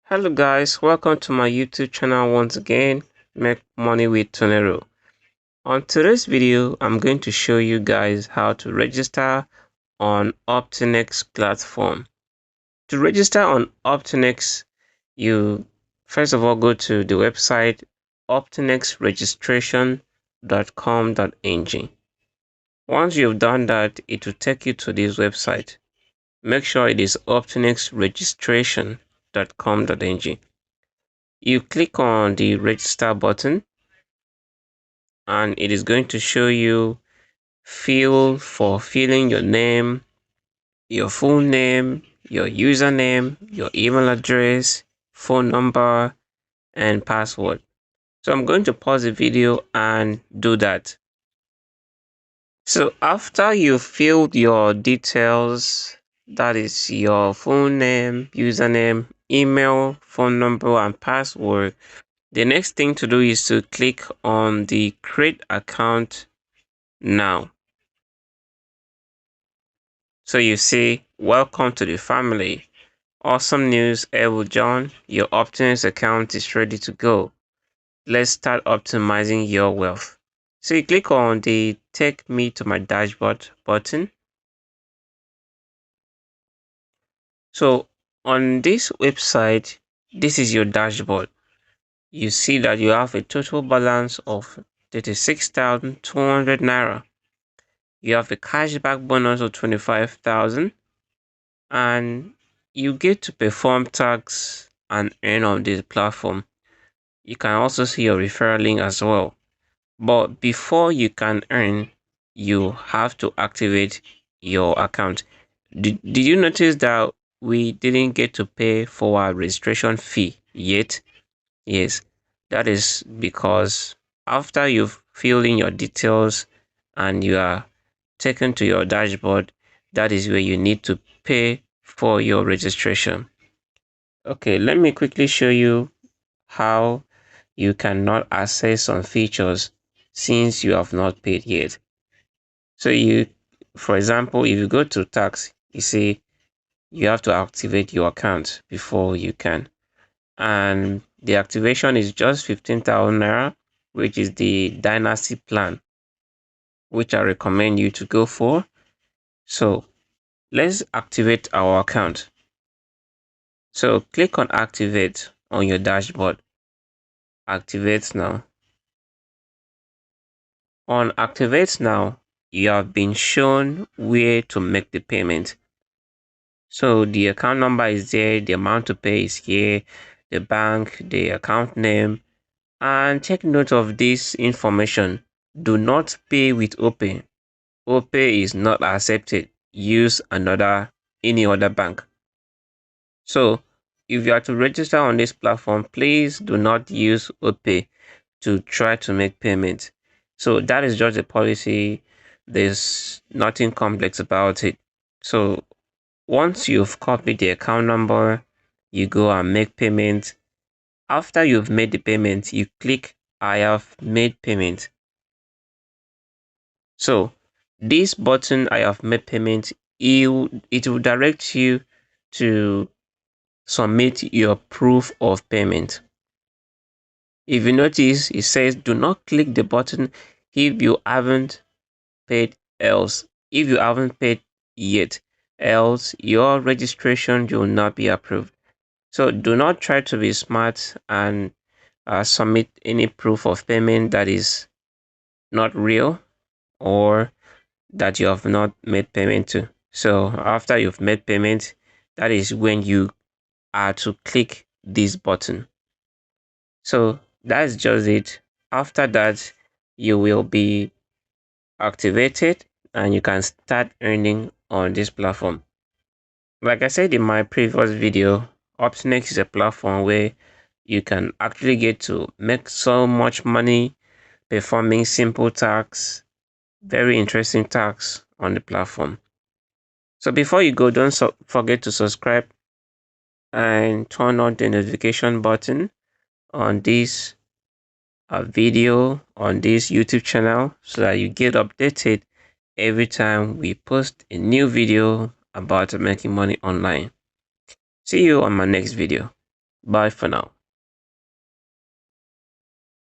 Hello guys, welcome to my YouTube channel once again, Make Money with Tonero. On today's video, I'm going to show you guys how to register on Optinex Platform. To register on Optinex, you first of all go to the website optinexregistration.com.ng. Once you've done that, it will take you to this website. Make sure it is optinexregistration.com.ng. You click on the register button and it is going to show you field for filling your name, your full name, your username, your email address, phone number, and password. So I'm going to pause the video and do that. So after you filled your details, that is your full name, username, email, phone number, and password, the next thing to do is to click on the create account now. So you see, welcome to the family. Awesome news, Evo John. Your Optinex account is ready to go. Let's start optimizing your wealth. So you click on the take me to my dashboard button. So on this website, this is your dashboard. You see that you have a total balance of 36,200 naira. You have a cashback bonus of 25,000 and you get to perform tasks and earn on this platform. You can also see your referral link as well. But before you can earn, you have to activate your account. Did you notice that we didn't get to pay for our registration fee yet? Yes, that is because after you've filled in your details and you are taken to your dashboard, that is where you need to pay for your registration. Okay, let me quickly show you how you cannot access some features since you have not paid yet. So for example, if you go to tax, you see you have to activate your account before you can. And the activation is just 15,000 naira, which is the dynasty plan, which I recommend you to go for. So let's activate our account. So click on activate on your dashboard. Activate now. On activate now, you have been shown where to make the payment. So the account number is there, the amount to pay is here, the bank, the account name, and take note of this information. Do not pay with OPay. OPay is not accepted. Use any other bank. So if you are to register on this platform, please do not use OPay to try to make payment. So that is just a policy. There's nothing complex about it. So once you've copied the account number, you go and make payment. After you've made the payment, you click I have made payment. So this button, I have made payment, it will direct you to submit your proof of payment. If you notice, it says do not click the button if you haven't paid else. If you haven't paid yet, else your registration will not be approved. So do not try to be smart and submit any proof of payment that is not real or that you have not made payment to. So after you've made payment, that is when you are to click this button. So that's just it. After that, you will be activated and you can start earning on this platform. Like I said in my previous video, Optinex is a platform where you can actually get to make so much money performing simple tasks, very interesting tasks on the platform. So before you go, don't forget to subscribe and turn on the notification button on this video on this YouTube channel so that you get updated every time we post a new video about making money online. See you on my next video. Bye for now.